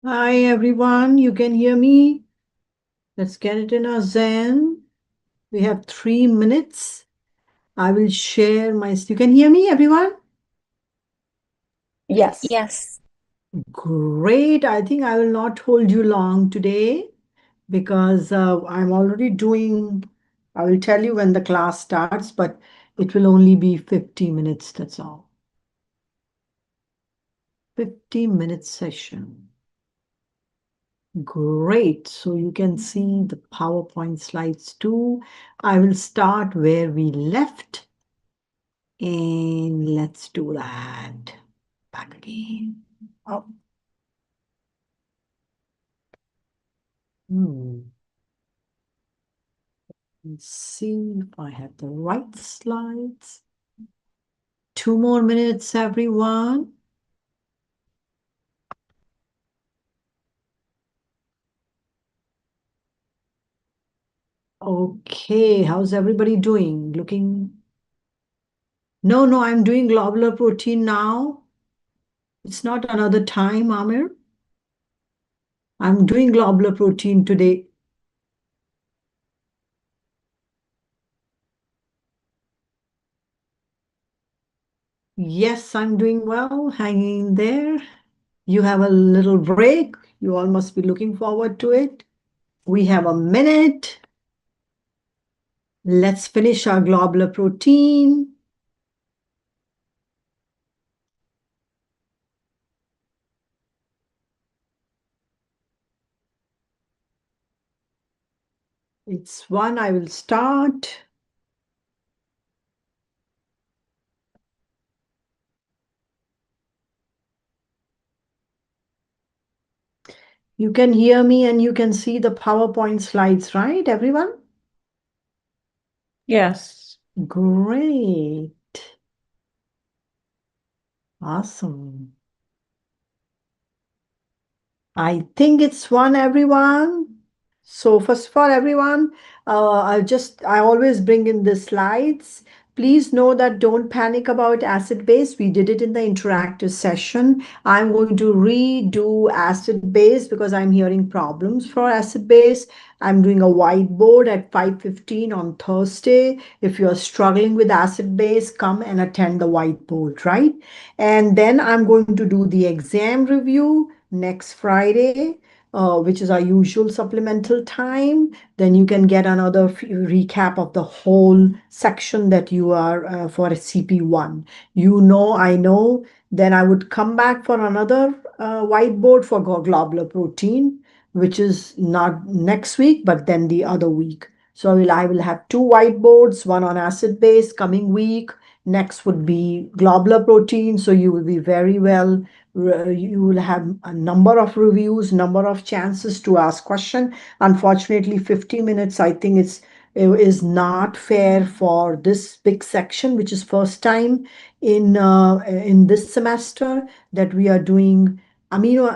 Hi everyone, you can hear me? Let's get it in our Zen. We have 3 minutes. I will share you can hear me, everyone? Yes. Yes. Great. I think I will not hold you long today because I'm already I will tell you when the class starts, but it will only be 50 minutes, that's all. 50-minute session. Great. So you can see the PowerPoint slides too. I will start where we left. And let's do that. Back again. Oh. Let's see if I have the right slides. 2 more minutes, everyone. Okay, how's everybody doing? No, I'm doing globular protein now. It's not another time, Amir. I'm doing globular protein today. Yes, I'm doing well, hanging there. You have a little break. You all must be looking forward to it. We have a minute. Let's finish our globular protein. It's one. I will start. You can hear me and you can see the PowerPoint slides, right, everyone? Yes. Great. Awesome. I think it's one, everyone. So first of all, everyone, I always bring in the slides. Please know that don't panic about acid base. We did it in the interactive session. I'm going to redo acid base because I'm hearing problems for acid base. I'm doing a whiteboard at 5:15 on Thursday. If you're struggling with acid base, come and attend the whiteboard, right? And then I'm going to do the exam review next Friday, which is our usual supplemental time. Then you can get another recap of the whole section that you are for CP1. I know. Then I would come back for another whiteboard for globular protein, which is not next week, but then the other week. So I will have two whiteboards, one on acid base coming week. Next would be globular protein. So you will be very well you will have a number of reviews, number of chances to ask question. Unfortunately, 50 minutes, I think it is not fair for this big section, which is first time in this semester that we are doing amino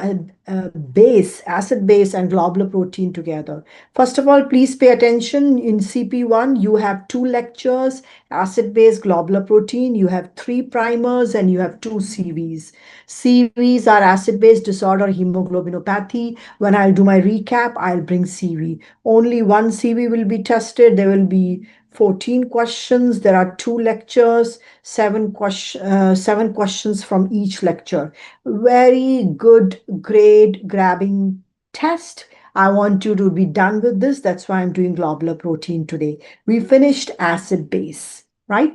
base, acid base, and globular protein together. First of all, please pay attention. In CP1, you have two lectures, acid base, globular protein. You have three primers and you have two CVs. CVs are acid-base disorder hemoglobinopathy. When I'll do my recap, I'll bring CV. Only one CV will be tested. There will be 14 questions. There are two lectures, seven questions from each lecture. Very good grade grabbing test. I want you to be done with this. That's why I'm doing globular protein today. We finished acid base, right?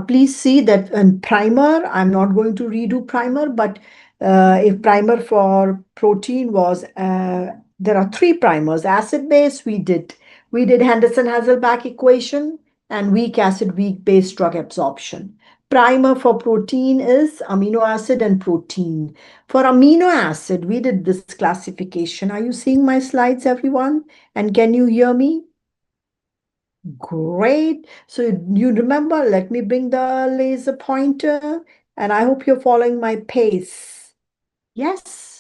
Please see that in primer, I'm not going to redo primer, but if primer for protein was, there are three primers. Acid base, we did Henderson-Hasselbalch equation and weak acid, weak base drug absorption. Primer for protein is amino acid and protein. For amino acid, we did this classification. Are you seeing my slides, everyone? And can you hear me? Great. So you remember, let me bring the laser pointer, and I hope you're following my pace. Yes.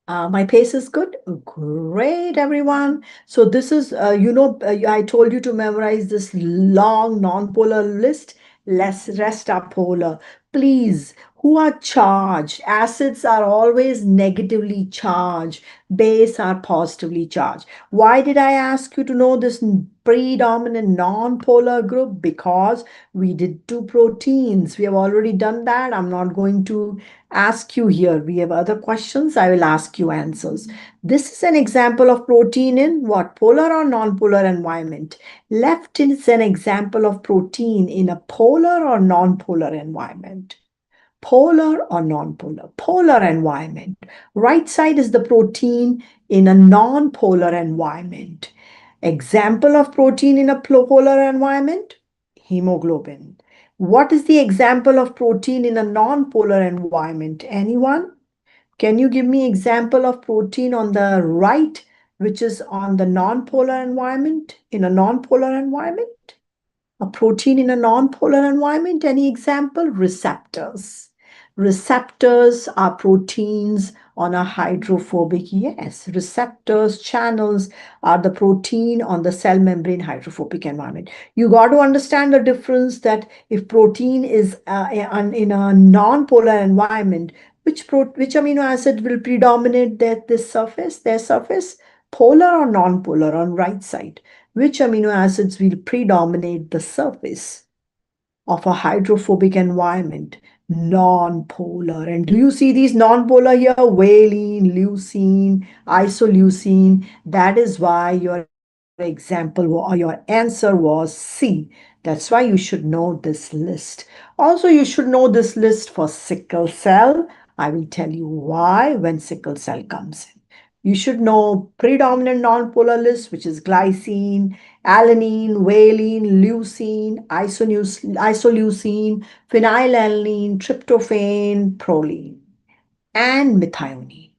My pace is good. Great, everyone. So this is, I told you to memorize this long non-polar list. rest are polar. Please, who are charged? Acids are always negatively charged. Base are positively charged. Why did I ask you to know this predominant non-polar group? Because we did two proteins. We have already done that. I'm not going to ask you here. We have other questions. I will ask you answers. This is an example of protein in what? Polar or non-polar environment? Left is an example of protein in a polar or non-polar environment. Polar or non-polar? Polar environment. Right side is the protein in a non-polar environment. Example of protein in a polar environment? Hemoglobin. What is the example of protein in a non-polar environment? Anyone? Can you give me example of protein on the right, which is on the non-polar environment, in a non-polar environment? A protein in a non-polar environment, any example? Receptors. Receptors are proteins on a hydrophobic, yes, receptors, channels are the protein on the cell membrane hydrophobic environment. You got to understand the difference that if protein is in a non-polar environment, which amino acid will predominate their surface, polar or non-polar on right side? Which amino acids will predominate the surface of a hydrophobic environment? Non-polar. And do you see these non-polar here? Valine, leucine, isoleucine. That is why your example or your answer was C. That's why you should know this list. Also, you should know this list for sickle cell. I will tell you why when sickle cell comes in. You should know predominant non-polar list, which is glycine, alanine, valine, leucine, isoleucine, phenylalanine, tryptophan, proline, and methionine.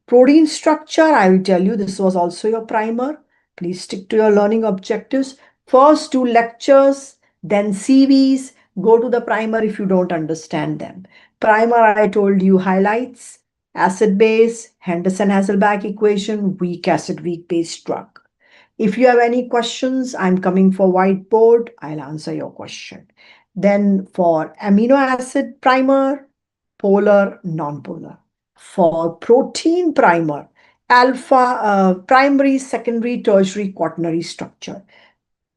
Protein structure, I will tell you, this was also your primer. Please stick to your learning objectives. First do lectures, then CVs. Go to the primer if you don't understand them. Primer, I told you, highlights, acid base, Henderson-Hasselbalch equation, weak acid, weak base drug. If you have any questions, I'm coming for whiteboard. I'll answer your question. Then for amino acid primer, polar, non-polar. For protein primer, alpha, primary, secondary, tertiary, quaternary structure.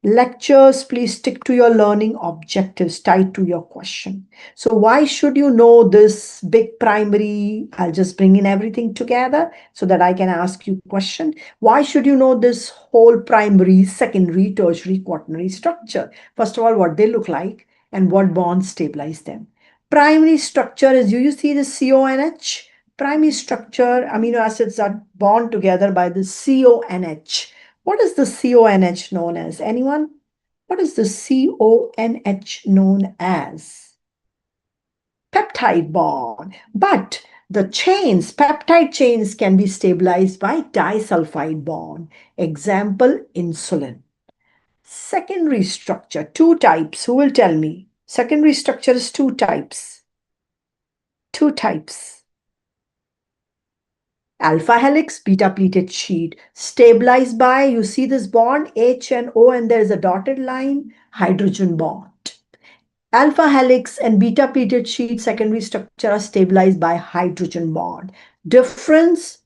Lectures, please stick to your learning objectives tied to your question. So why should you know this big primary? I'll just bring in everything together so that I can ask you a question. Why should you know this whole primary, secondary, tertiary, quaternary structure? First of all, what they look like and what bonds stabilize them. Primary structure is, you see the CONH? Primary structure, amino acids are bound together by the CONH. What is the CONH known as? Anyone? What is the CONH known as? Peptide bond. But the chains, peptide chains can be stabilized by disulfide bond. Example, insulin. Secondary structure, two types. Who will tell me? Secondary structure is two types. Two types. Alpha helix, beta pleated sheet, stabilized by, you see this bond, H and O, and there is a dotted line, hydrogen bond. Alpha helix and beta pleated sheet secondary structure are stabilized by hydrogen bond. Difference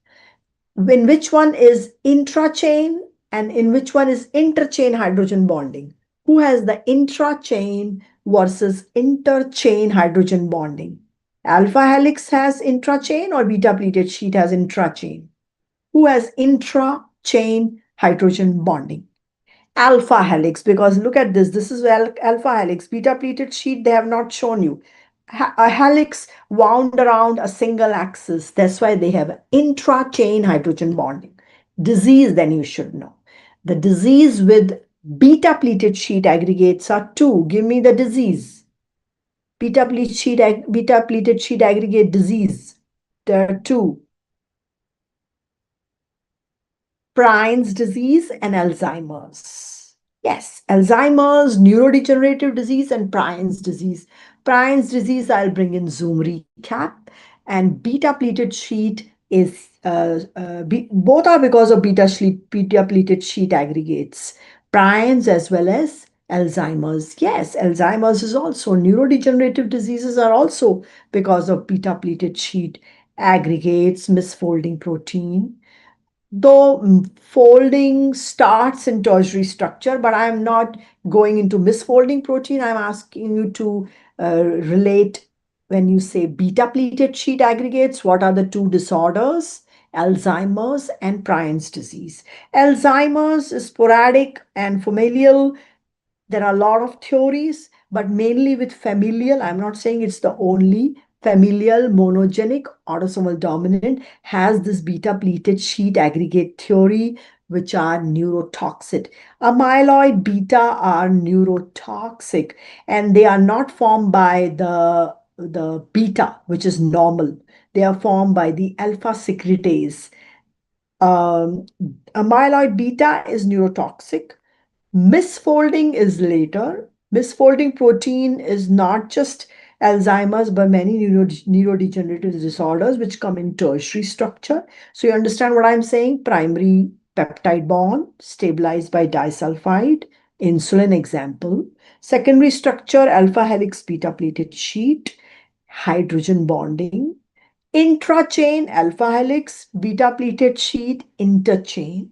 in which one is intra-chain and in which one is interchain hydrogen bonding. Who has the intra-chain versus interchain hydrogen bonding? Alpha helix has intra-chain or beta pleated sheet has intra-chain? Who has intra-chain hydrogen bonding? Alpha helix, because look at this. This is alpha helix. Beta pleated sheet, they have not shown you. A helix wound around a single axis. That's why they have intra-chain hydrogen bonding. Disease, then you should know. The disease with beta pleated sheet aggregates are two. Give me the disease. Beta pleated sheet aggregate disease. There are two. Prine's disease and Alzheimer's. Yes, Alzheimer's, neurodegenerative disease, and Prine's disease. Prine's disease, I'll bring in Zoom recap. And beta pleated sheet is, both are because of beta pleated sheet aggregates. Prine's as well as Alzheimer's. Yes, Alzheimer's is also. Neurodegenerative diseases are also because of beta pleated sheet aggregates, misfolding protein. Though folding starts in tertiary structure, but I'm not going into misfolding protein. I'm asking you to relate when you say beta pleated sheet aggregates, what are the two disorders? Alzheimer's and Prion's disease. Alzheimer's is sporadic and familial. There are a lot of theories, but mainly with familial. I'm not saying it's the only. Familial monogenic autosomal dominant has this beta pleated sheet aggregate theory, which are neurotoxic. Amyloid beta are neurotoxic, and they are not formed by the beta, which is normal. They are formed by the alpha secretase. Um, Amyloid beta is neurotoxic. Misfolding is later. Misfolding protein is not just Alzheimer's, but many neurodegenerative disorders which come in tertiary structure. So you understand what I'm saying? Primary peptide bond stabilized by disulfide, insulin example. Secondary structure, alpha helix beta pleated sheet, hydrogen bonding. Intrachain, alpha helix, beta pleated sheet, interchain.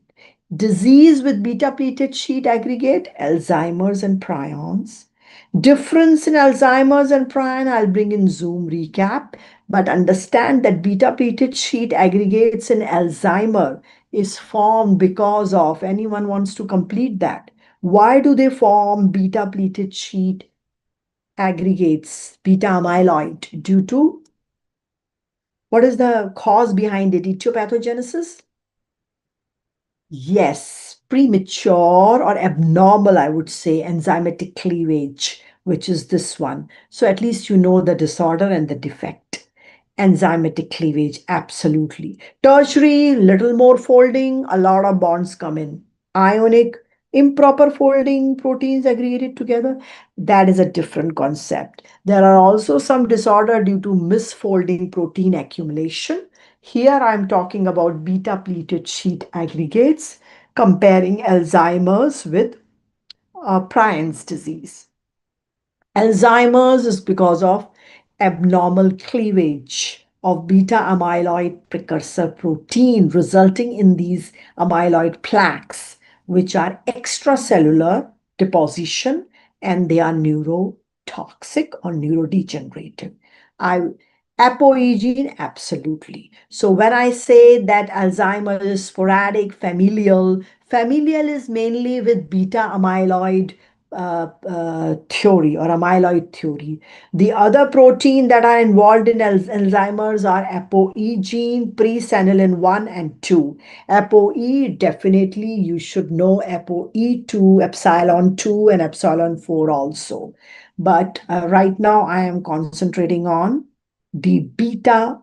Disease with beta pleated sheet aggregate, Alzheimer's and prions. Difference in Alzheimer's and prion, I'll bring in Zoom recap, but understand that beta pleated sheet aggregates in Alzheimer is formed because of, anyone wants to complete that. Why do they form beta pleated sheet aggregates, beta amyloid? Due to, what is the cause behind it? Etiopathogenesis? Yes, premature or abnormal, I would say, enzymatic cleavage, which is this one. So at least you know the disorder and the defect. Enzymatic cleavage, absolutely. Tertiary, little more folding, a lot of bonds come in. Ionic, improper folding, proteins aggregated together, that is a different concept. There are also some disorder due to misfolding protein accumulation. Here I'm talking about beta pleated sheet aggregates, comparing Alzheimer's with Prion's disease. Alzheimer's is because of abnormal cleavage of beta amyloid precursor protein, resulting in these amyloid plaques, which are extracellular deposition, and they are neurotoxic or neurodegenerative. I Apoe absolutely. So when I say that Alzheimer's is sporadic, familial is mainly with beta amyloid theory or amyloid theory. The other protein that are involved in Alzheimer's are ApoE gene, presenilin 1 and 2. ApoE, definitely you should know ApoE2, epsilon 2 and epsilon 4 also. But right now I am concentrating on the beta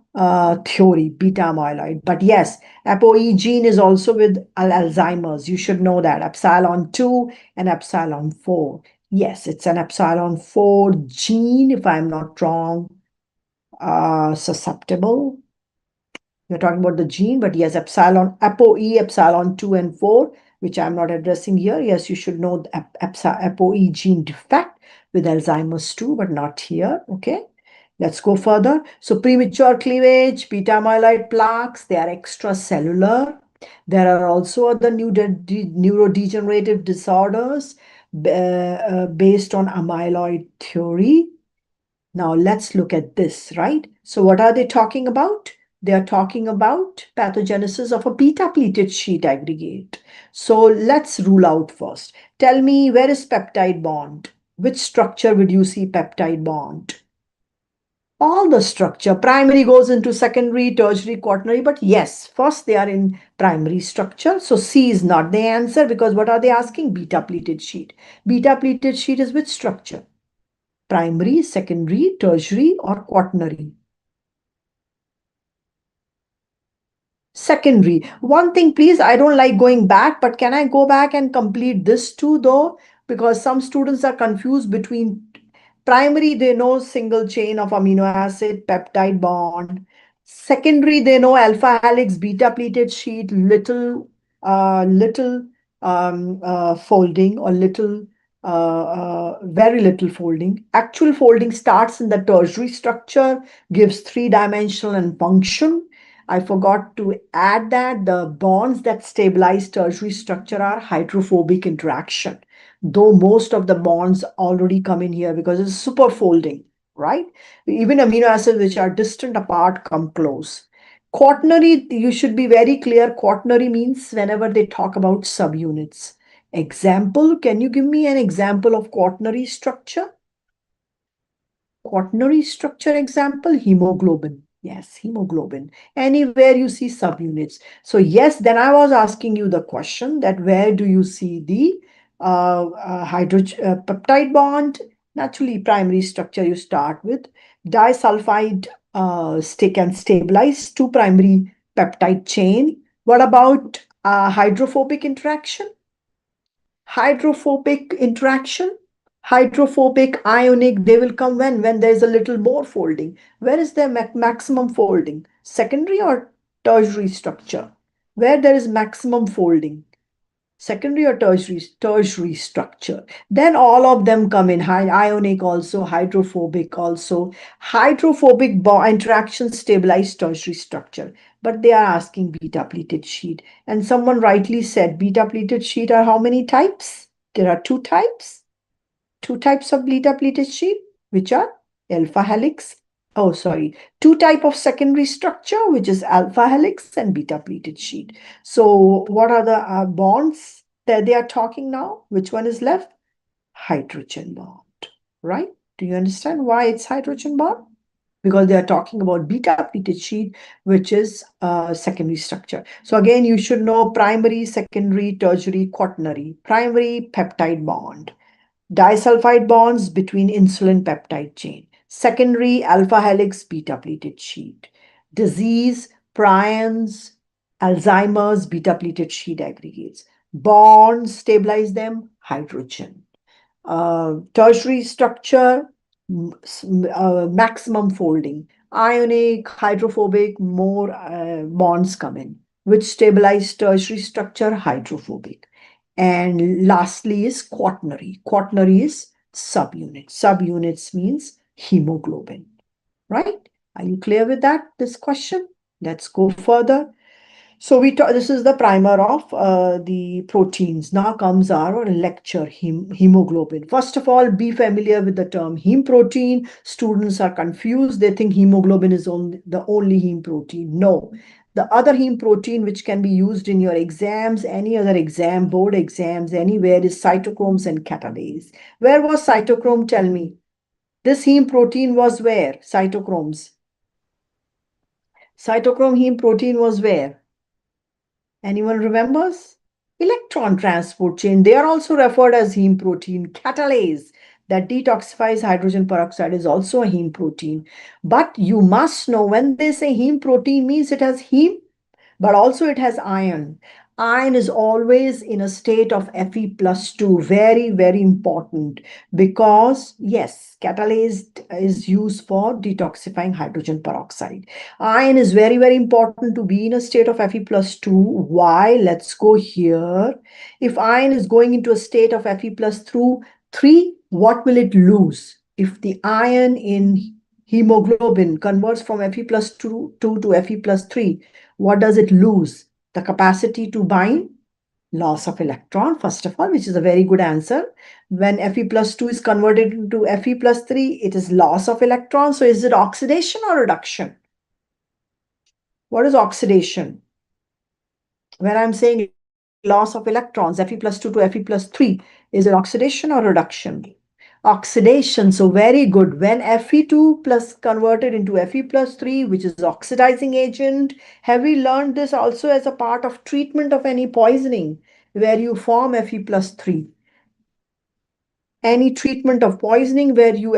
theory, beta amyloid. But yes, ApoE gene is also with Alzheimer's. You should know that. Epsilon 2 and epsilon 4. Yes, it's an epsilon 4 gene, if I'm not wrong, susceptible. We're talking about the gene, but yes, ApoE, epsilon 2 and 4, which I'm not addressing here. Yes, you should know the ApoE gene defect with Alzheimer's too, but not here. Okay. Let's go further. So premature cleavage, beta amyloid plaques, they are extracellular. There are also other neurodegenerative disorders based on amyloid theory. Now let's look at this, right? So what are they talking about? They are talking about pathogenesis of a beta pleated sheet aggregate. So let's rule out first. Tell me, where is peptide bond? Which structure would you see peptide bond? All the structure. Primary goes into secondary, tertiary, quaternary, but yes, first they are in primary structure. So C is not the answer, because what are they asking? Beta pleated sheet. Beta pleated sheet is which structure? Primary, secondary, tertiary, or quaternary? Secondary. One thing, please, I don't like going back, but can I go back and complete this too, though? Because some students are confused between primary, they know single chain of amino acid, peptide bond. Secondary, they know alpha helix, beta pleated sheet, little folding or little very little folding. Actual folding starts in the tertiary structure, gives three-dimensional and function. I forgot to add that the bonds that stabilize tertiary structure are hydrophobic interaction, though most of the bonds already come in here because it's super folding, right? Even amino acids which are distant apart come close. Quaternary, you should be very clear. Quaternary means whenever they talk about subunits. Example, can you give me an example of quaternary structure? Quaternary structure example, hemoglobin. Yes, hemoglobin. Anywhere you see subunits. So yes, then I was asking you the question that where do you see the hydrogen peptide bond? Naturally, primary structure you start with. Disulfide stick and stabilize two primary peptide chain. What about hydrophobic interaction? Hydrophobic interaction, hydrophobic ionic, they will come when there is a little more folding. Where is their maximum folding? Secondary or tertiary structure? Where there is maximum folding? Secondary or tertiary structure. Then all of them come in, ionic also, hydrophobic also. Hydrophobic interaction stabilize tertiary structure, but they are asking beta pleated sheet. And someone rightly said beta pleated sheet are how many types? There are two types. Two types of beta pleated sheet, which are alpha helix. Oh, sorry. Two type of secondary structure, which is alpha helix and beta pleated sheet. So what are the bonds that they are talking now? Which one is left? Hydrogen bond, right? Do you understand why it's hydrogen bond? Because they are talking about beta pleated sheet, which is secondary structure. So again, you should know primary, secondary, tertiary, quaternary. Primary, peptide bond. Disulfide bonds between insulin peptide chain. Secondary, alpha helix, beta pleated sheet. Disease, prions, Alzheimer's, beta pleated sheet aggregates. Bonds, stabilize them, hydrogen. Tertiary structure, maximum folding. Ionic, hydrophobic, more bonds come in, which stabilize tertiary structure, hydrophobic. And lastly is quaternary. Quaternary is subunit. Subunits means hemoglobin, right? Are you clear with that, this question? Let's go further. So this is the primer of the proteins. Now comes our lecture, hemoglobin. First of all, be familiar with the term heme protein. Students are confused. They think hemoglobin is the only heme protein. No. The other heme protein which can be used in your exams, any other exam, board exams, anywhere is cytochromes and catalase. Where was cytochrome? Tell me. This heme protein was where? Cytochromes. Cytochrome heme protein was where? Anyone remembers? Electron transport chain. They are also referred as heme protein. Catalase that detoxifies hydrogen peroxide is also a heme protein. But you must know when they say heme protein means it has heme, but also it has iron. Iron is always in a state of Fe+2. Very, very important because, yes, catalase is used for detoxifying hydrogen peroxide. Iron is very, very important to be in a state of Fe+2. Why? Let's go here. If iron is going into a state of Fe+3, what will it lose? If the iron in hemoglobin converts from Fe+2 to Fe+3, what does it lose? The capacity to bind? Loss of electron, first of all, which is a very good answer. When Fe+2 is converted into Fe+3, it is loss of electron. So is it oxidation or reduction? What is oxidation? When I'm saying loss of electrons, Fe+2 to Fe+3, is it oxidation or reduction? Oxidation. So very good. When Fe2 plus converted into Fe+3, which is oxidizing agent, have we learned this also as a part of treatment of any poisoning where you form Fe+3? Any treatment of poisoning where you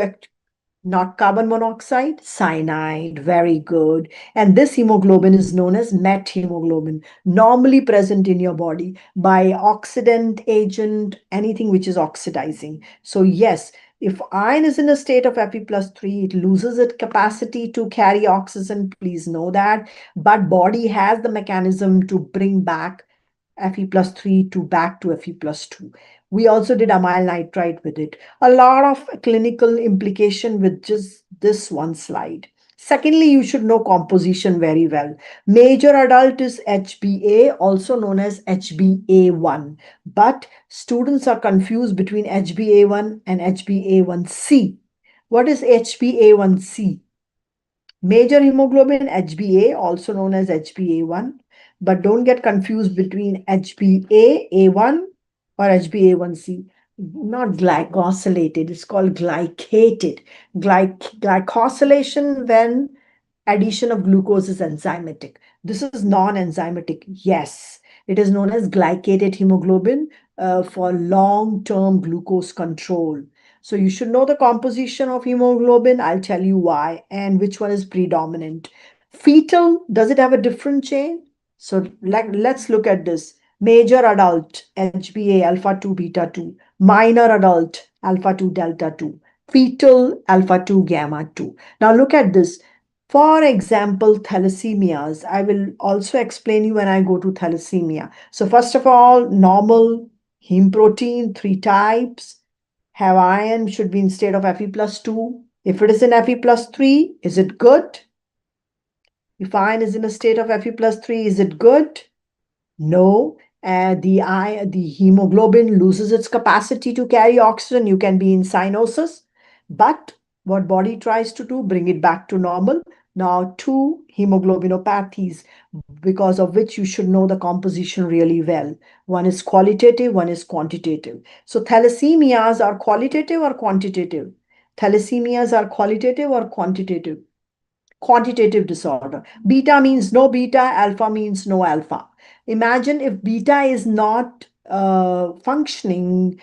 not carbon monoxide, cyanide, very good. And this hemoglobin is known as methemoglobin, normally present in your body by oxidant agent, anything which is oxidizing. So yes, if iron is in a state of Fe+3, it loses its capacity to carry oxygen, please know that. But body has the mechanism to bring back Fe+3 back to Fe+2. We also did amyl nitrite with it. A lot of clinical implication with just this one slide. Secondly, you should know composition very well. Major adult is HbA, also known as HbA1. But students are confused between HbA1 and HbA1c. What is HbA1c? Major hemoglobin HbA, also known as HbA1, but don't get confused between HbA1 or HbA1c. Not glycosylated, it's called glycated. Glycosylation when addition of glucose is enzymatic. This is non-enzymatic. Yes, it is known as glycated hemoglobin for long-term glucose control. So you should know the composition of hemoglobin. I'll tell you why and which one is predominant. Fetal, does it have a different chain? So let's look at this. Major adult, HbA alpha 2 beta 2. Minor adult, alpha 2 delta 2. Fetal, alpha 2 gamma 2. Now look at this. For example, thalassemias. I will also explain you when I go to thalassemia. So first of all, normal heme protein, three types. Have iron, should be instead of Fe plus 2. If it is in Fe plus 3, is it good? If iron is in a state of Fe plus 3, is it good? No. The hemoglobin loses its capacity to carry oxygen. You can be in cyanosis. But what body tries to do, bring it back to normal. Now, two hemoglobinopathies, because of which you should know the composition really well. One is qualitative, one is quantitative. So thalassemias are qualitative or quantitative? Thalassemias are qualitative or quantitative? Quantitative disorder. Beta means no beta, alpha means no alpha. Imagine if beta is not functioning.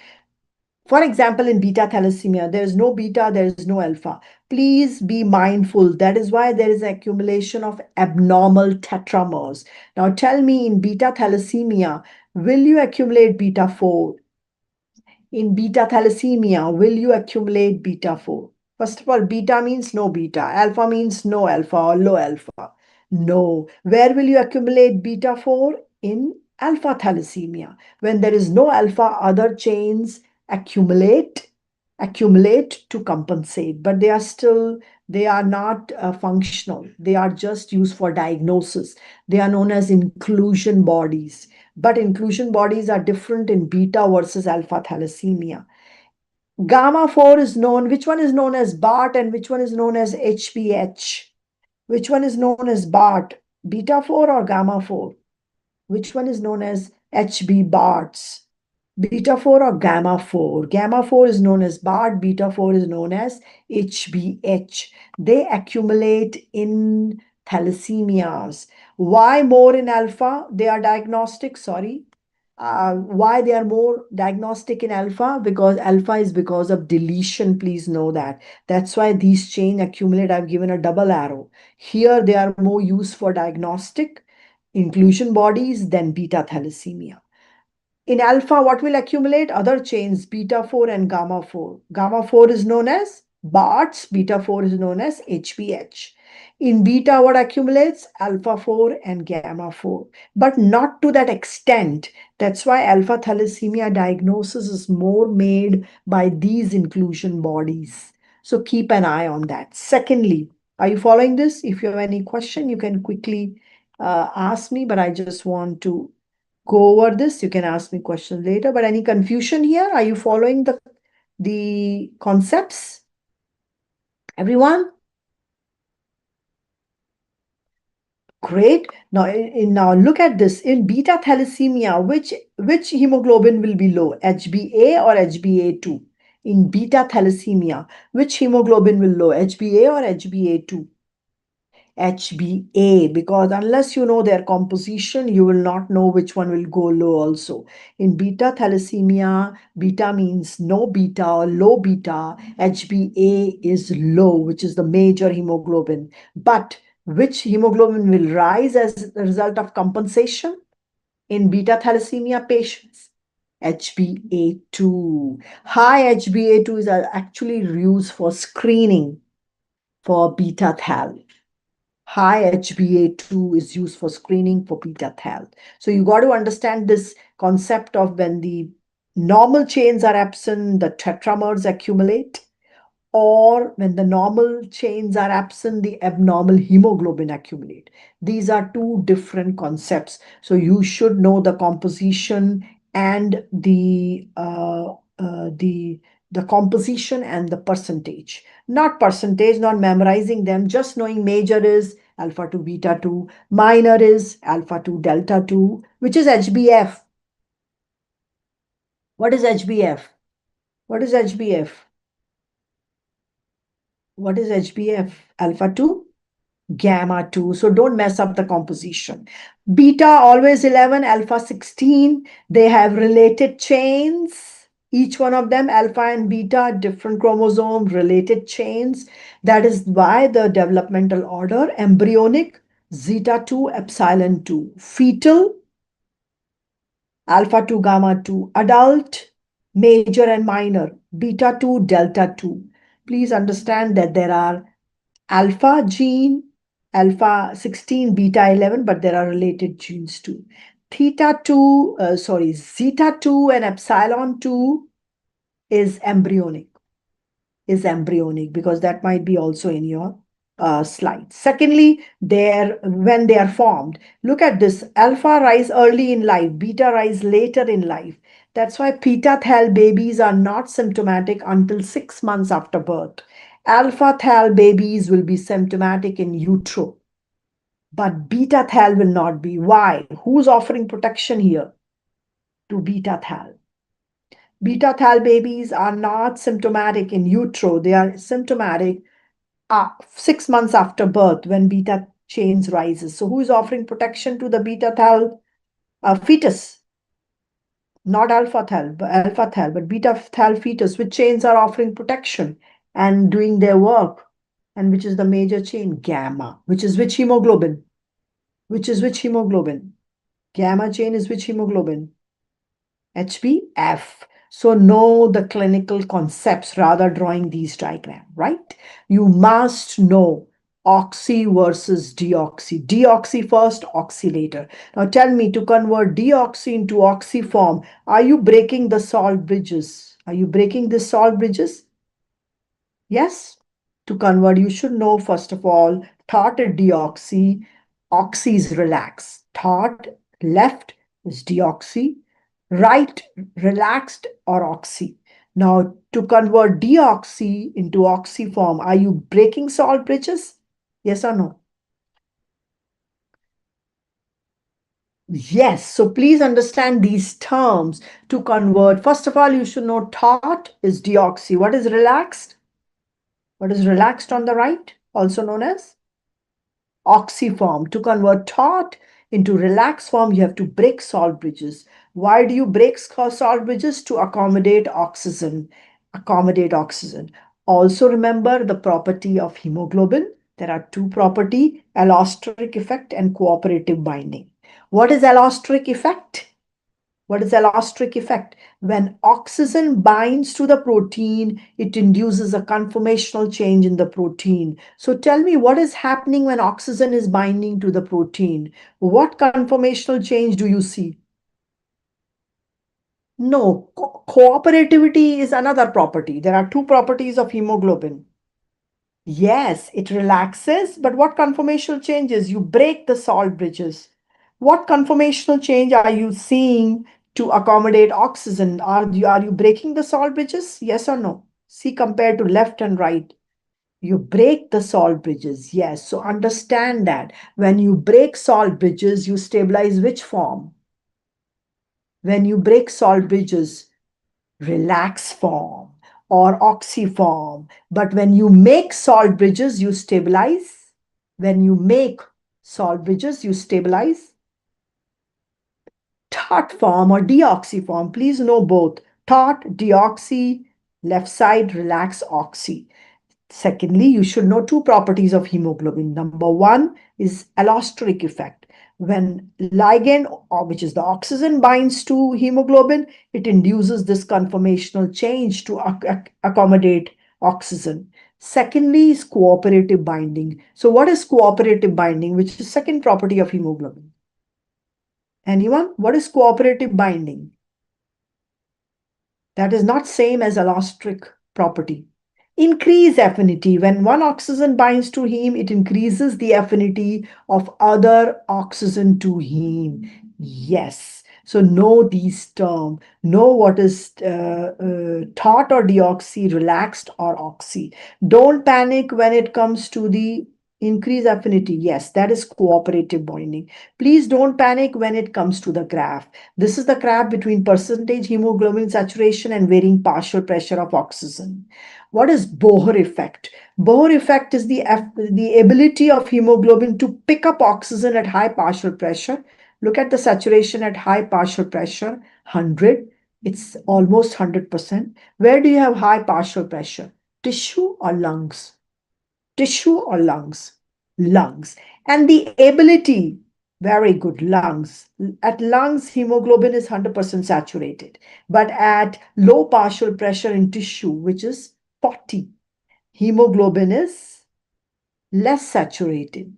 For example, in beta thalassemia, there is no beta, there is no alpha. Please be mindful. That is why there is accumulation of abnormal tetramers. Now tell me, in beta thalassemia, will you accumulate beta 4? In beta thalassemia, will you accumulate beta 4? First of all, beta means no beta, alpha means no alpha or low alpha. No. Where will you accumulate beta 4? In alpha thalassemia. When there is no alpha, other chains accumulate to compensate, but they are not functional. They are just used for diagnosis. They are known as inclusion bodies. But inclusion bodies are different in beta versus alpha thalassemia. Gamma 4 is known, which one is known as BART and which one is known as HBH? Which one is known as BART? Beta 4 or gamma 4? Which one is known as HB BARTs? Beta 4 or gamma 4? Gamma 4 is known as BART, beta 4 is known as HBH. They accumulate in thalassemias. Why more in alpha? They are diagnostic, sorry. Why they are more diagnostic in alpha? Because alpha is because of deletion, please know that. That's why these chain accumulate. I've given a double arrow. Here they are more used for diagnostic inclusion bodies than beta thalassemia. In alpha, what will accumulate? Other chains, beta 4 and gamma 4. Gamma 4 is known as BARTs, beta 4 is known as HBH. In beta, what accumulates? Alpha 4 and gamma 4, but not to that extent. That's why alpha thalassemia diagnosis is more made by these inclusion bodies. So keep an eye on that. Secondly, are you following this? If you have any question, you can quickly ask me, but I just want to go over this. You can ask me questions later, but any confusion here? Are you following the concepts? Everyone? Great. Now look at this. In beta thalassemia, which hemoglobin will be low? HbA or HbA2? In beta thalassemia, which hemoglobin will low? HbA or HbA2? HbA, because unless you know their composition, you will not know which one will go low also. In beta thalassemia, beta means no beta or low beta. HbA is low, which is the major hemoglobin. But which hemoglobin will rise as a result of compensation? In beta thalassemia patients, HbA2. High HbA2 is actually used for screening for beta thal. High HbA2 is used for screening for beta thal. So you got to understand this concept of when the normal chains are absent, the tetramers accumulate, or when the normal chains are absent, the abnormal hemoglobin accumulate. These are two different concepts. So you should know the composition and the composition and the percentage. Not percentage, not memorizing them, just knowing major is alpha 2 beta 2, minor is alpha 2 delta 2, which is HbF. What is HbF? What is HbF? What is HbF? Alpha 2, gamma 2. So don't mess up the composition. Beta always 11, alpha 16. They have related chains. Each one of them, alpha and beta, different chromosome, related chains. That is why the developmental order, embryonic, zeta 2, epsilon 2. Fetal, alpha 2, gamma 2. Adult, major and minor, beta 2, delta 2. Please understand that there are alpha gene, alpha 16, beta 11, but there are related genes too. Zeta 2 and epsilon 2 is embryonic, because that might be also in your slide. Secondly, when they are formed, look at this. Alpha rise early in life, beta rise later in life. That's why beta thal babies are not symptomatic until 6 months after birth. Alpha thal babies will be symptomatic in utero, but beta thal will not be. Why? Who's offering protection here to beta thal? Beta thal babies are not symptomatic in utero. They are symptomatic 6 months after birth when beta chains rises. So who is offering protection to the beta thal fetus? Not alpha thal, but beta thal fetus, which chains are offering protection and doing their work, and which is the major chain? Gamma, which is which hemoglobin? Which is which hemoglobin? Gamma chain is which hemoglobin? HbF. So know the clinical concepts rather drawing these diagrams, right? You must know oxy versus deoxy. Deoxy first, oxy later. Now tell me, to convert deoxy into oxy form, are you breaking the salt bridges? Are you breaking the salt bridges? Yes? To convert, you should know, first of all, thought is deoxy, oxy is relaxed. Thought, left is deoxy, right, relaxed or oxy. Now, to convert deoxy into oxy form, are you breaking salt bridges? Yes or no? Yes. So please understand these terms to convert. First of all, you should know thought is deoxy. What is relaxed? What is relaxed on the right? Also known as oxyform. To convert taut into relaxed form, you have to break salt bridges. Why do you break salt bridges? To accommodate oxygen. Accommodate oxygen. Also remember the property of hemoglobin. There are two properties, allosteric effect and cooperative binding. What is allosteric effect? What is allosteric effect? When oxygen binds to the protein, it induces a conformational change in the protein. So tell me, what is happening when oxygen is binding to the protein? What conformational change do you see? No, cooperativity is another property. There are two properties of hemoglobin. Yes, it relaxes, but what conformational changes? You break the salt bridges. What conformational change are you seeing to accommodate oxygen? Are you breaking the salt bridges? Yes or no? See, compared to left and right. You break the salt bridges. Yes. So understand that when you break salt bridges, you stabilize which form? When you break salt bridges, relax form or oxyform. But when you make salt bridges, you stabilize. When you make salt bridges, you stabilize taut form or deoxy form. Please know both. Taut, deoxy, left side, relax, oxy. Secondly, you should know two properties of hemoglobin. Number one is allosteric effect. When ligand, which is the oxygen, binds to hemoglobin, it induces this conformational change to accommodate oxygen. Secondly is cooperative binding. So what is cooperative binding, which is second property of hemoglobin? Anyone? What is cooperative binding? That is not same as allostric property. Increase affinity. When one oxygen binds to heme, it increases the affinity of other oxygen to heme. Yes. So know these terms. Know what is taut or deoxy, relaxed or oxy. Don't panic when it comes to the increase affinity. Yes, that is cooperative binding. Please don't panic when it comes to the graph. This is the graph between percentage hemoglobin saturation and varying partial pressure of oxygen. What is Bohr effect? Bohr effect is the ability of hemoglobin to pick up oxygen at high partial pressure. Look at the saturation at high partial pressure, 100. It's almost 100%. Where do you have high partial pressure? Tissue or lungs? Tissue or lungs? Lungs. And the ability, very good, lungs. At lungs, hemoglobin is 100% saturated. But at low partial pressure in tissue, which is 40, hemoglobin is less saturated.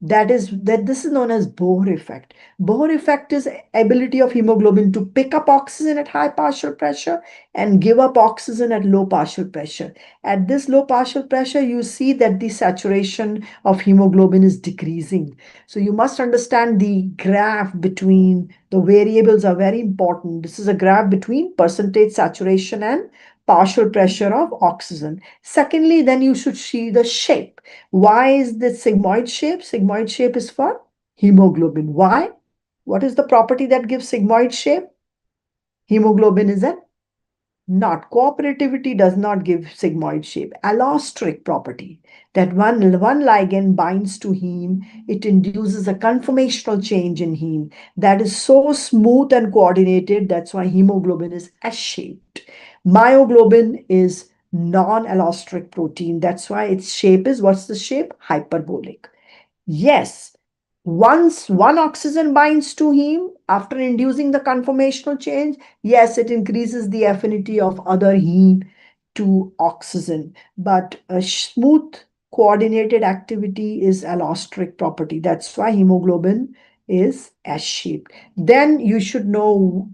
This is known as Bohr effect. Bohr effect is ability of hemoglobin to pick up oxygen at high partial pressure and give up oxygen at low partial pressure. At this low partial pressure, you see that the saturation of hemoglobin is decreasing. So you must understand the graph between the variables are very important. This is a graph between percentage saturation and partial pressure of oxygen. Secondly, then you should see the shape. Why is this sigmoid shape? Sigmoid shape is for hemoglobin. Why? What is the property that gives sigmoid shape? Hemoglobin is a not. Cooperativity does not give sigmoid shape. Allostric property, that one ligand binds to heme, it induces a conformational change in heme that is so smooth and coordinated. That's why hemoglobin is S-shaped. Myoglobin is non-allostric protein. That's why its shape is, what's the shape? Hyperbolic. Yes, once one oxygen binds to heme after inducing the conformational change, yes, it increases the affinity of other heme to oxygen. But a smooth coordinated activity is allostric property. That's why hemoglobin is S-shaped. Then you should know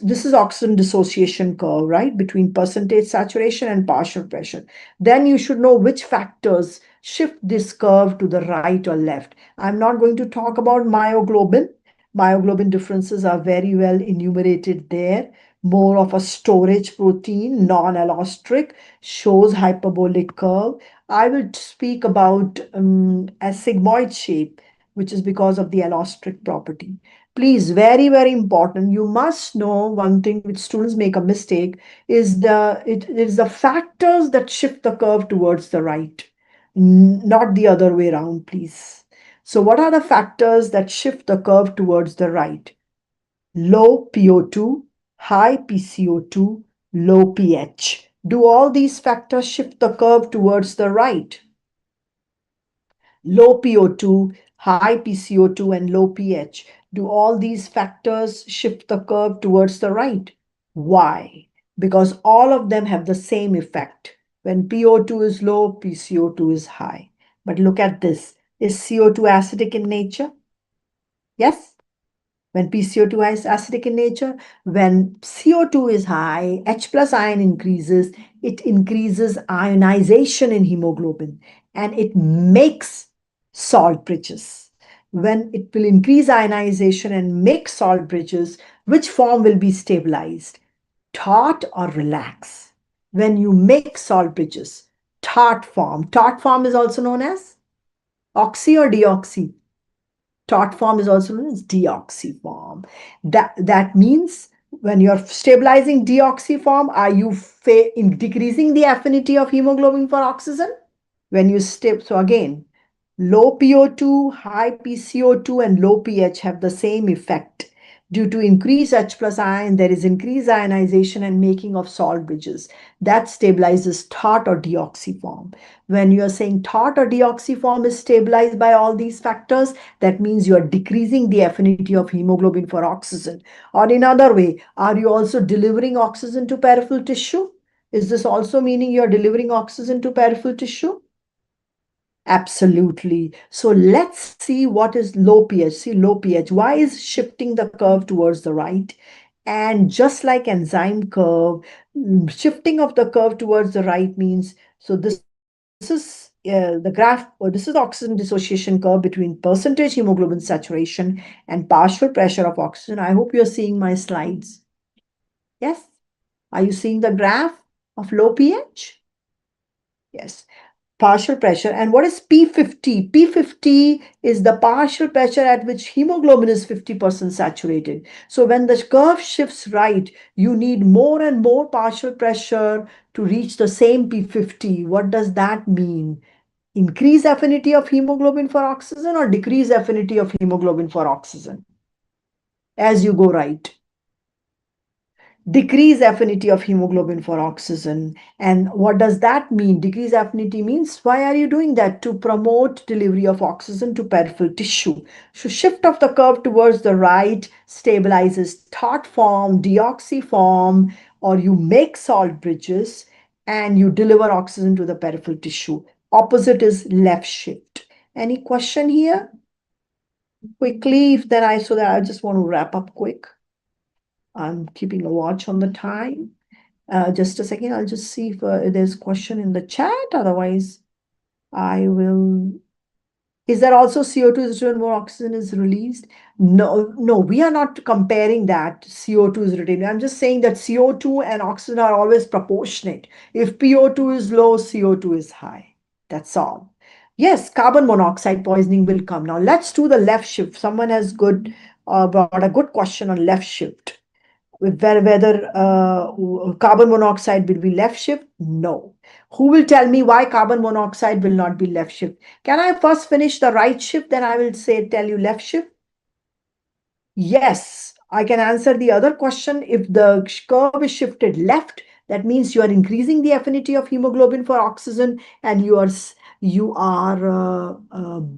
this is oxygen dissociation curve, right? Between percentage saturation and partial pressure. Then you should know which factors shift this curve to the right or left. I'm not going to talk about myoglobin. Myoglobin differences are very well enumerated there. More of a storage protein, non-allostric, shows hyperbolic curve. I will speak about a sigmoid shape, which is because of the allostric property. Please, very, very important. You must know one thing which students make a mistake is it is the factors that shift the curve towards the right, not the other way around, please. So what are the factors that shift the curve towards the right? Low PO2, high PCO2, low pH. Do all these factors shift the curve towards the right? Low PO2, high PCO2, and low pH. Do all these factors shift the curve towards the right? Why? Because all of them have the same effect. When PO2 is low, PCO2 is high. But look at this. Is CO2 acidic in nature? Yes? When PCO2 is acidic in nature, when CO2 is high, H plus ion increases, it increases ionization in hemoglobin and it makes salt bridges. When it will increase ionization and make salt bridges, which form will be stabilized? Taut or relax? When you make salt bridges, taut form. Taut form is also known as oxy or deoxy. Taut form is also known as deoxy form. That means when you're stabilizing deoxy form, are you decreasing the affinity of hemoglobin for oxygen? When you so again, low PO2, high PCO2, and low pH have the same effect. Due to increased H plus ion, there is increased ionization and making of salt bridges. That stabilizes taut or deoxy form. When you are saying taut or deoxy form is stabilized by all these factors, that means you are decreasing the affinity of hemoglobin for oxygen. Or in other way, are you also delivering oxygen to peripheral tissue? Is this also meaning you're delivering oxygen to peripheral tissue? Absolutely. So let's see what is low pH. See low pH. Why is shifting the curve towards the right? And just like enzyme curve, shifting of the curve towards the right means, so this is the graph, or this is the oxygen dissociation curve between percentage hemoglobin saturation and partial pressure of oxygen. I hope you're seeing my slides. Yes? Are you seeing the graph of low pH? Yes. Partial pressure. And what is P50? P50 is the partial pressure at which hemoglobin is 50% saturated. So when the curve shifts right, you need more and more partial pressure to reach the same P50. What does that mean? Increase affinity of hemoglobin for oxygen or decrease affinity of hemoglobin for oxygen as you go right? Decrease affinity of hemoglobin for oxygen. And what does that mean? Decrease affinity means, why are you doing that? To promote delivery of oxygen to peripheral tissue. So shift of the curve towards the right stabilizes TOT form, deoxy form, or you make salt bridges and you deliver oxygen to the peripheral tissue. Opposite is left shift. Any question here? Quickly, if then so that I just want to wrap up quick. I'm keeping a watch on the time. Just a second, I'll just see if there's a question in the chat. Otherwise, I will. Is there also CO2 is when more oxygen is released? No, no, we are not comparing that CO2 is retained. I'm just saying that CO2 and oxygen are always proportionate. If PO2 is low, CO2 is high. That's all. Yes, carbon monoxide poisoning will come. Now let's do the left shift. Someone has brought a good question on left shift. Whether carbon monoxide will be left shift? No. Who will tell me why carbon monoxide will not be left shift? Can I first finish the right shift, then I will tell you left shift? Yes, I can answer the other question. If the curve is shifted left, that means you are increasing the affinity of hemoglobin for oxygen, and you are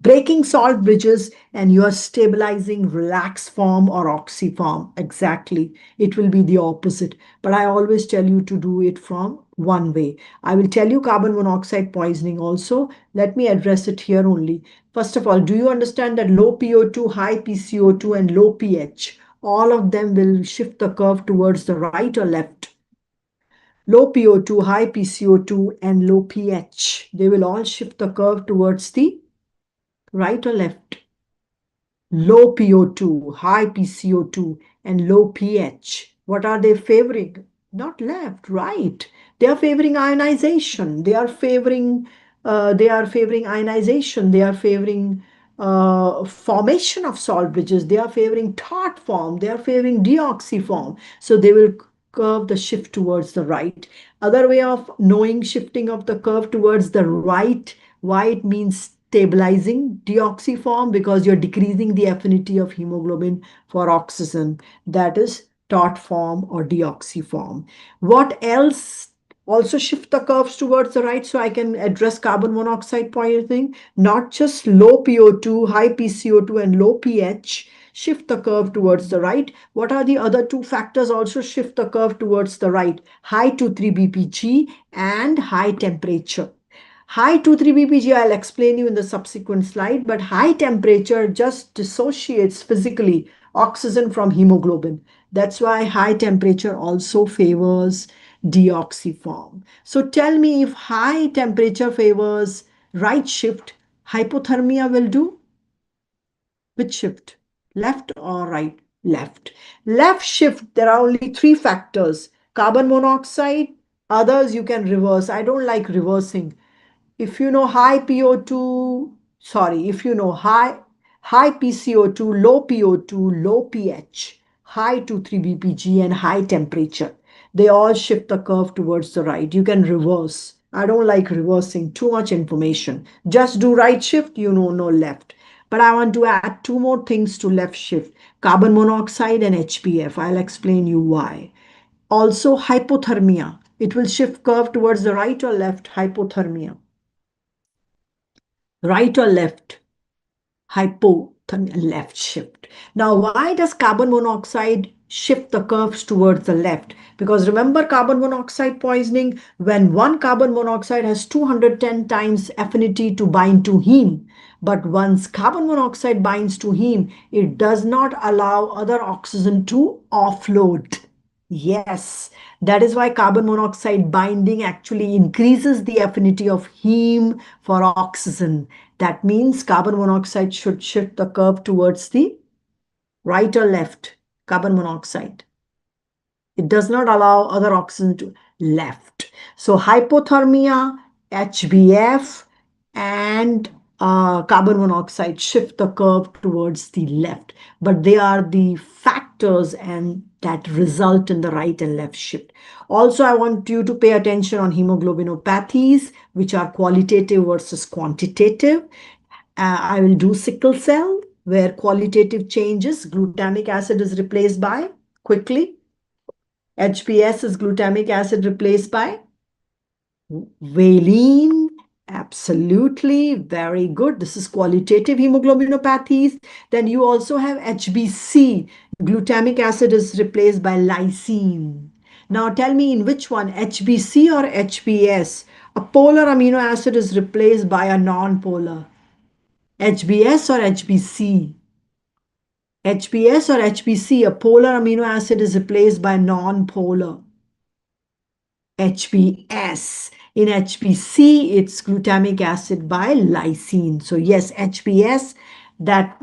breaking salt bridges, and you are stabilizing relax form or oxy form. Exactly. It will be the opposite. But I always tell you to do it from one way. I will tell you carbon monoxide poisoning also. Let me address it here only. First of all, do you understand that low PO2, high PCO2, and low pH, all of them will shift the curve towards the right or left? Low PO2, high PCO2, and low pH, they will all shift the curve towards the right or left? Low PO2, high PCO2, and low pH. What are they favoring? Not left, right. They are favoring ionization. They are favoring ionization. They are favoring formation of salt bridges. They are favoring TOT form. They are favoring deoxy form. So they will curve the shift towards the right. Other way of knowing shifting of the curve towards the right, why it means stabilizing deoxyform, because you're decreasing the affinity of hemoglobin for oxygen. That is TOT form or deoxyform. What else also shift the curves towards the right so I can address carbon monoxide poisoning? Not just low PO2, high PCO2, and low pH shift the curve towards the right. What are the other two factors also shift the curve towards the right? High 2,3-BPG and high temperature. High 2,3-BPG, I'll explain you in the subsequent slide, but high temperature just dissociates physically oxygen from hemoglobin. That's why high temperature also favors deoxyform. So tell me, if high temperature favors right shift, hypothermia will do? Which shift? Left or right? Left. Left shift, there are only three factors. Carbon monoxide, others you can reverse. I don't like reversing. If you know high PO2, sorry, if you know high PCO2, low PO2, low pH, high 2,3-BPG, and high temperature, they all shift the curve towards the right. You can reverse. I don't like reversing, too much information. Just do right shift, no left. But I want to add two more things to left shift: carbon monoxide and HPF. I'll explain you why. Also, hypothermia. It will shift curve towards the right or left? Hypothermia. Right or left? Hypothermia, left shift. Now, why does carbon monoxide shift the curves towards the left? Because remember carbon monoxide poisoning, when one carbon monoxide has 210 times affinity to bind to heme, but once carbon monoxide binds to heme, it does not allow other oxygen to offload. Yes, that is why carbon monoxide binding actually increases the affinity of heme for oxygen. That means carbon monoxide should shift the curve towards the right or left. Carbon monoxide. It does not allow other oxygen to left. So hypothermia, HBF, and carbon monoxide shift the curve towards the left. But they are the factors and that result in the right and left shift. Also, I want you to pay attention on hemoglobinopathies, which are qualitative versus quantitative. I will do sickle cell, where qualitative changes, glutamic acid is replaced by quickly. HBS is glutamic acid replaced by valine. Absolutely, very good. This is qualitative hemoglobinopathies. Then you also have HBC. Glutamic acid is replaced by lysine. Now tell me in which one, HBC or HBS? A polar amino acid is replaced by a non-polar. HBS or HBC? HBS or HBC, a polar amino acid is replaced by non-polar. HBS. In HBC, it's glutamic acid by lysine. So yes, HBS, that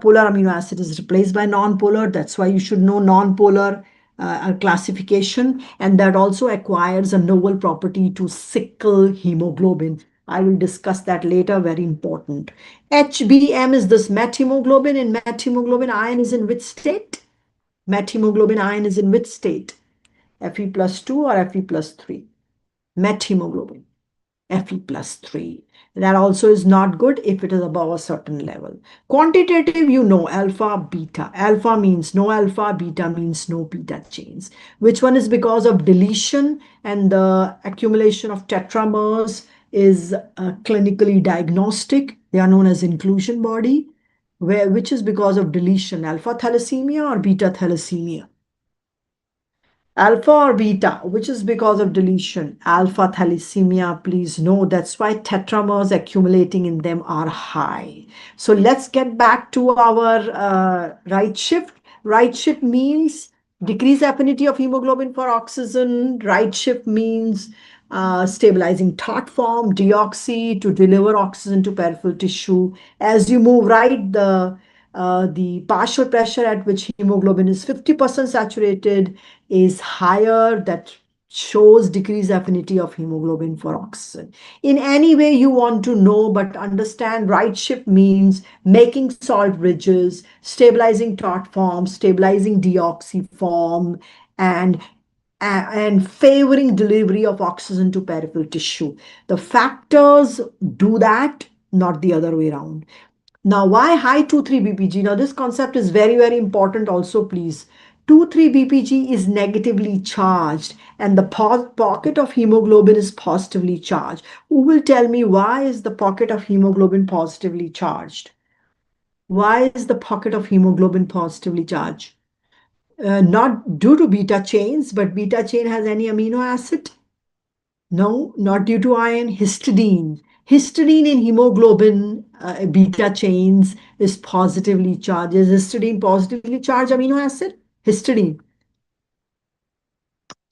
polar amino acid is replaced by non-polar. That's why you should know non-polar classification. And that also acquires a novel property to sickle hemoglobin. I will discuss that later, very important. HBM is this methemoglobin. In methemoglobin, ion is in which state? Methemoglobin ion is in which state? Fe plus 2 or Fe plus 3? Methemoglobin, Fe plus 3. That also is not good if it is above a certain level. Quantitative, you know, alpha, beta. Alpha means no alpha, beta means no beta chains. Which one is because of deletion and the accumulation of tetramers is clinically diagnostic. They are known as inclusion body. Which is because of deletion, alpha thalassemia or beta thalassemia? Alpha or beta, which is because of deletion. Alpha thalassemia, please know. That's why tetramers accumulating in them are high. So let's get back to our right shift. Right shift means decrease affinity of hemoglobin for oxygen. Right shift means stabilizing thought form, deoxy to deliver oxygen to peripheral tissue. As you move right, the partial pressure at which hemoglobin is 50% saturated is higher. That shows decreased affinity of hemoglobin for oxygen. In any way you want to know, but understand right shift means making salt bridges, stabilizing taut form, stabilizing deoxy form, and and favoring delivery of oxygen to peripheral tissue. The factors do that, not the other way around. Now, why high 2,3-BPG? Now, this concept is very, very important also, please. 2,3-BPG is negatively charged and the pocket of hemoglobin is positively charged. Who will tell me why is the pocket of hemoglobin positively charged? Why is the pocket of hemoglobin positively charged? Not due to beta chains, but beta chain has any amino acid? No, not due to iron. Histidine. Histidine in hemoglobin beta chains is positively charged. Is histidine positively charged amino acid? Histidine.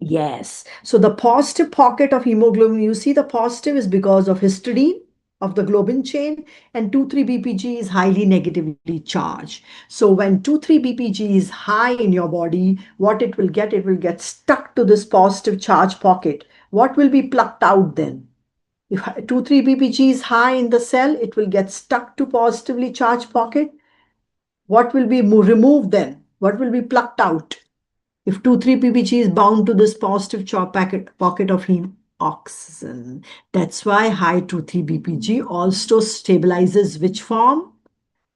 Yes. So the positive pocket of hemoglobin, you see the positive is because of histidine of the globin chain, and 2,3-BPG is highly negatively charged. So when 2,3-BPG is high in your body, what it will get stuck to this positive charge pocket. What will be plucked out then? If 2,3-BPG is high in the cell, it will get stuck to positively charged pocket. What will be removed then? What will be plucked out? If 2,3-PPG is bound to this positive pocket of heme oxygen. That's why high 2,3-BPG also stabilizes which form?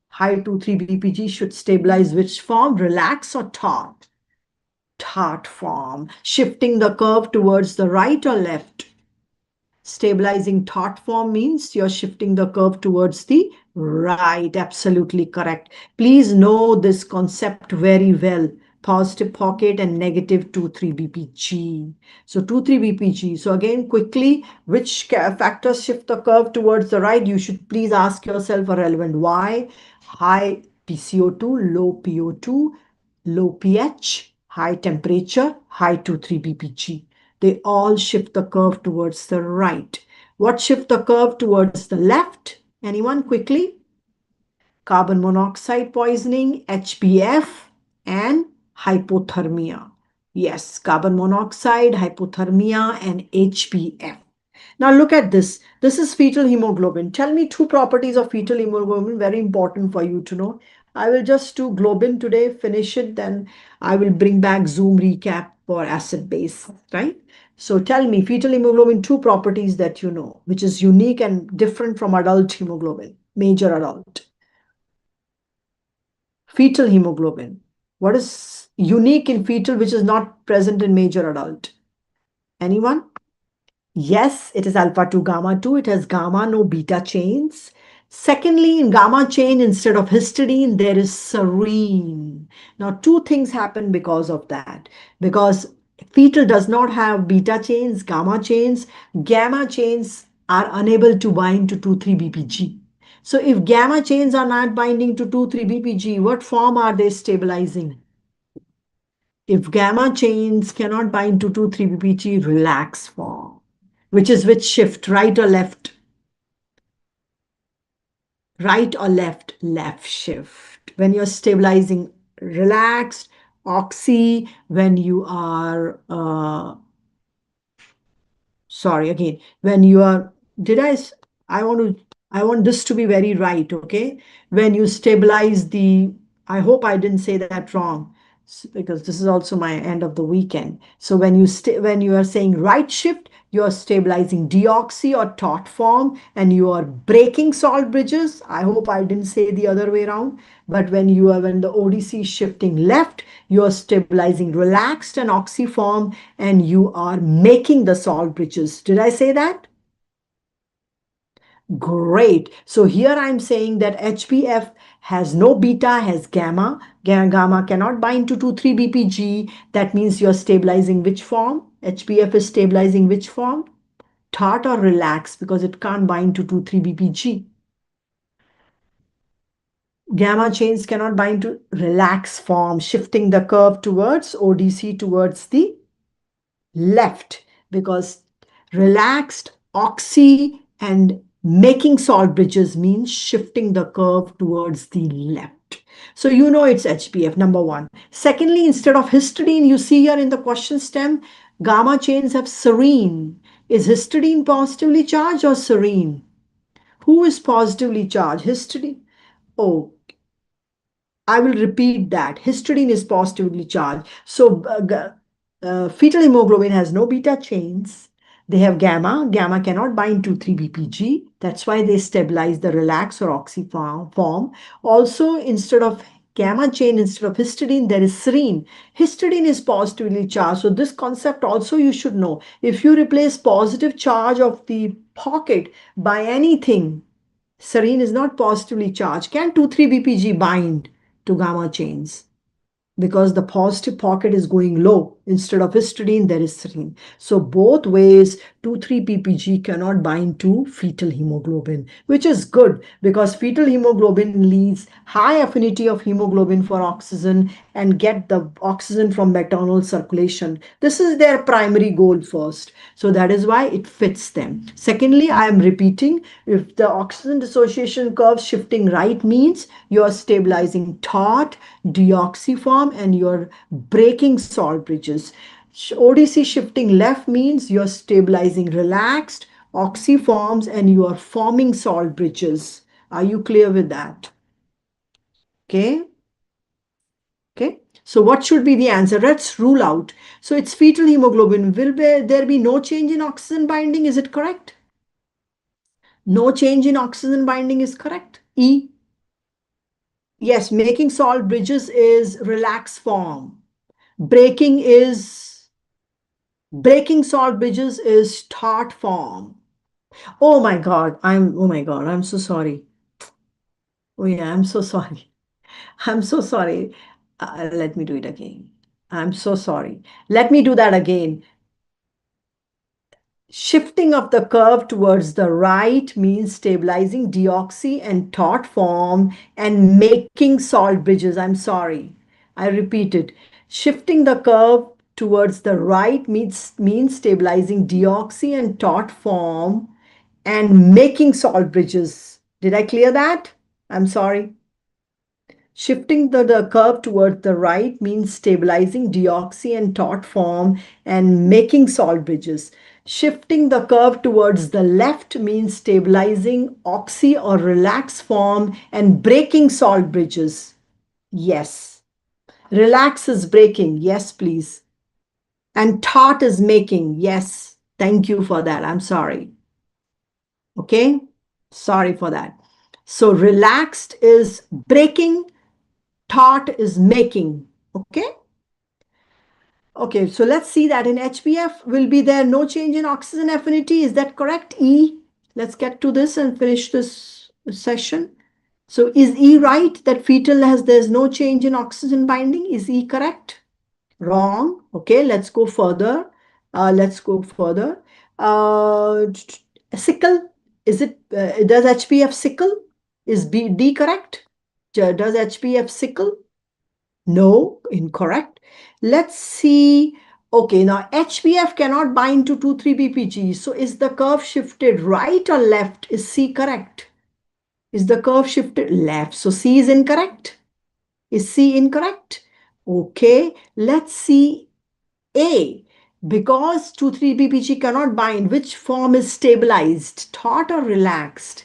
High 2,3-BPG should stabilize which form? Relax or taut? Taut form. Shifting the curve towards the right or left? Stabilizing taut form means you're shifting the curve towards the right. Absolutely correct. Please know this concept very well. Positive pocket and negative 2,3-BPG. So 2,3-BPG. So again, quickly, which factors shift the curve towards the right? You should please ask yourself a relevant why. High PCO2, low PO2, low pH, high temperature, high 2,3 BPG. They all shift the curve towards the right. What shift the curve towards the left? Anyone quickly? Carbon monoxide poisoning, HBF, and hypothermia. Yes, carbon monoxide, hypothermia, and HBF. Now look at this. This is fetal hemoglobin. Tell me two properties of fetal hemoglobin, very important for you to know. I will just do globin today, finish it, then I will bring back Zoom recap for acid base, right? So tell me, fetal hemoglobin, two properties that you know, which is unique and different from adult hemoglobin, major adult. Fetal hemoglobin. What is unique in fetal which is not present in major adult? Anyone? Yes, it is alpha 2 gamma 2. It has gamma, no beta chains. Secondly, in gamma chain, instead of histidine, there is serine. Now, two things happen because of that. Because fetal does not have beta chains, gamma chains are unable to bind to 2,3-BPG. So if gamma chains are not binding to 2,3-BPG, what form are they stabilizing? If gamma chains cannot bind to 2,3-BPG, relax form, which is which shift, right or left? Right or left? Left shift. When you're stabilizing relaxed, oxy, when you are, sorry, again, when you are, I I want this to be very right, okay? When you stabilize I hope I didn't say that wrong, because this is also my end of the weekend. So when you are saying right shift, you are stabilizing deoxy or taut form, and you are breaking salt bridges. I hope I didn't say the other way around. But when the ODC is shifting left, you are stabilizing relaxed and oxy form, and you are making the salt bridges. Did I say that? Great. So here I'm saying that HbF has no beta, has gamma. Gamma cannot bind to 2,3-BPG. That means you're stabilizing which form? HbF is stabilizing which form? Taut or relaxed, because it can't bind to 2,3-BPG. Gamma chains cannot bind to relaxed form, shifting the curve towards ODC towards the left, because relaxed, oxy, and making salt bridges means shifting the curve towards the left. So you know it's HbF, number one. Secondly, instead of histidine, you see here in the question stem, gamma chains have serine. Is histidine positively charged or serine? Who is positively charged? Histidine? Oh, I will repeat that. Histidine is positively charged. So fetal hemoglobin has no beta chains. They have gamma. Gamma cannot bind to 3-BPG. That's why they stabilize the relax or oxy form. Also, instead of gamma chain, instead of histidine, there is serine. Histidine is positively charged. So this concept also you should know. If you replace positive charge of the pocket by anything, serine is not positively charged. Can 2,3-BPG bind to gamma chains? Because the positive pocket is going low. Instead of histidine, there is serine. So both ways, 2,3-PPG cannot bind to fetal hemoglobin, which is good because fetal hemoglobin leads high affinity of hemoglobin for oxygen and get the oxygen from maternal circulation. This is their primary goal first. So that is why it fits them. Secondly, I am repeating, if the oxygen dissociation curve shifting right means you are stabilizing taut, deoxyform, and you're breaking salt bridges. ODC shifting left means you're stabilizing relaxed, oxyforms, and you are forming salt bridges. Are you clear with that? Okay. Okay. So what should be the answer? Let's rule out. So it's fetal hemoglobin. Will there be no change in oxygen binding? Is it correct? No change in oxygen binding is correct. E. Yes, making salt bridges is relaxed form. Breaking salt bridges is taut form. Oh my God, I'm so sorry. Oh yeah, I'm so sorry. I'm so sorry. Let me do it again. I'm so sorry. Let me do that again. Shifting of the curve towards the right means stabilizing deoxy and taut form and making salt bridges. I'm sorry. I repeat it. Shifting the curve towards the right means stabilizing deoxy and taut form and making salt bridges. Did I clear that? I'm sorry. Shifting the curve toward the right means stabilizing deoxy and taut form and making salt bridges. Shifting the curve towards the left means stabilizing oxy or relax form and breaking salt bridges. Yes. Relax is breaking. Yes, please. And taut is making. Yes. Thank you for that. I'm sorry. Okay. Sorry for that. So relaxed is breaking, taut is making. Okay. Okay, so let's see that in HbF will be there no change in oxygen affinity. Is that correct? E. Let's get to this and finish this session. So is E right that fetal there's no change in oxygen binding? Is E correct? Wrong. Okay, let's go further. Let's go further. Sickle. Is it, does HbF sickle? Is D correct? Does HbF sickle? No, incorrect. Let's see. Okay, now HbF cannot bind to 2,3-BPG. So is the curve shifted right or left? Is C correct? Is the curve shifted left? So C is incorrect. Is C incorrect? Okay, let's see A. Because 2,3-BPG cannot bind, which form is stabilized? Taut or relaxed?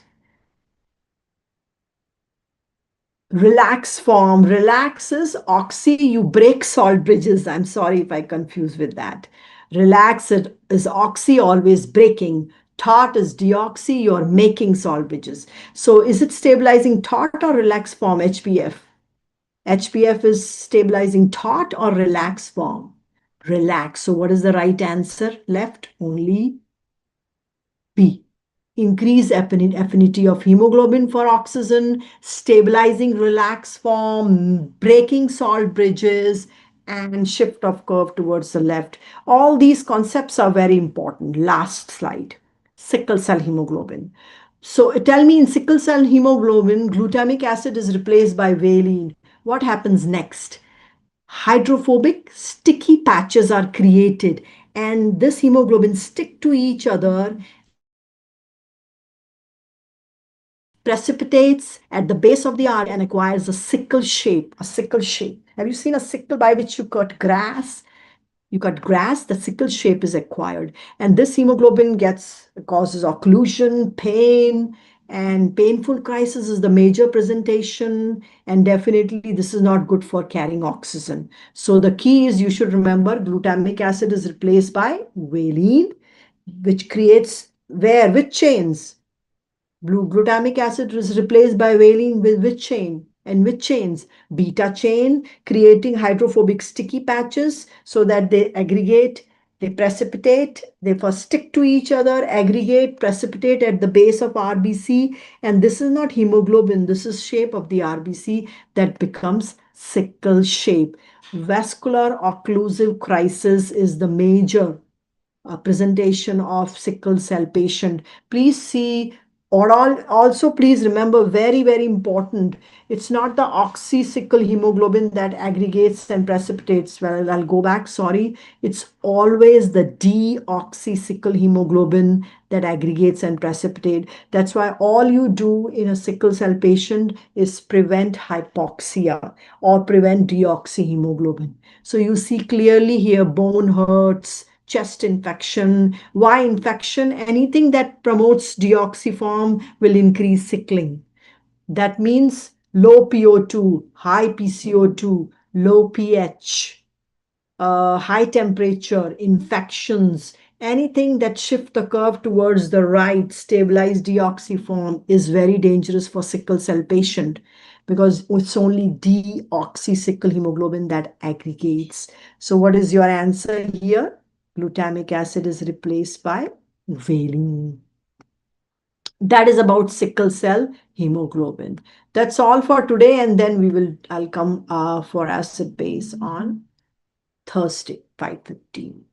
Relax form. Relax is oxy, you break salt bridges. I'm sorry if I confuse with that. Relax is oxy, always breaking. Taut is deoxy, you're making salt bridges. So is it stabilizing taut or relax form, HbF? HbF is stabilizing taut or relax form? Relax. So what is the right answer? Left, only B. Increase affinity of hemoglobin for oxygen, stabilizing relax form, breaking salt bridges, and shift of curve towards the left. All these concepts are very important. Last slide. Sickle cell hemoglobin. So tell me, in sickle cell hemoglobin, glutamic acid is replaced by valine. What happens next? Hydrophobic sticky patches are created, and this hemoglobin stick to each other, precipitates at the base of the artery and acquires a sickle shape. A sickle shape. Have you seen a sickle by which you cut grass? You cut grass, the sickle shape is acquired. And this hemoglobin causes occlusion, pain, and painful crisis is the major presentation. And definitely this is not good for carrying oxygen. So the key is, you should remember, glutamic acid is replaced by valine, which creates where? Which chains? Glutamic acid is replaced by valine with which chain? And which chains? Beta chain, creating hydrophobic sticky patches so that they aggregate, they precipitate, they first stick to each other, aggregate, precipitate at the base of RBC. And this is not hemoglobin, this is shape of the RBC that becomes sickle shape. Vascular occlusive crisis is the major presentation of sickle cell patient. Please see, or also please remember, very, very important, it's not the oxy-sickle hemoglobin that aggregates and precipitates. Well, I'll go back, sorry. It's always the deoxy-sickle hemoglobin that aggregates and precipitate. That's why all you do in a sickle cell patient is prevent hypoxia or prevent deoxyhemoglobin. So you see clearly here, bone hurts, chest infection. Why infection? Anything that promotes deoxyform will increase sickling. That means low PO2, high PCO2, low pH, high temperature, infections, anything that shift the curve towards the right, stabilized deoxyform, is very dangerous for sickle cell patient, because it's only deoxysickle hemoglobin that aggregates. So what is your answer here? Glutamic acid is replaced by valine. That is about sickle cell hemoglobin. That's all for today, and then I'll come for acid base on Thursday, 5:15.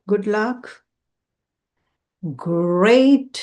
Good luck. Great.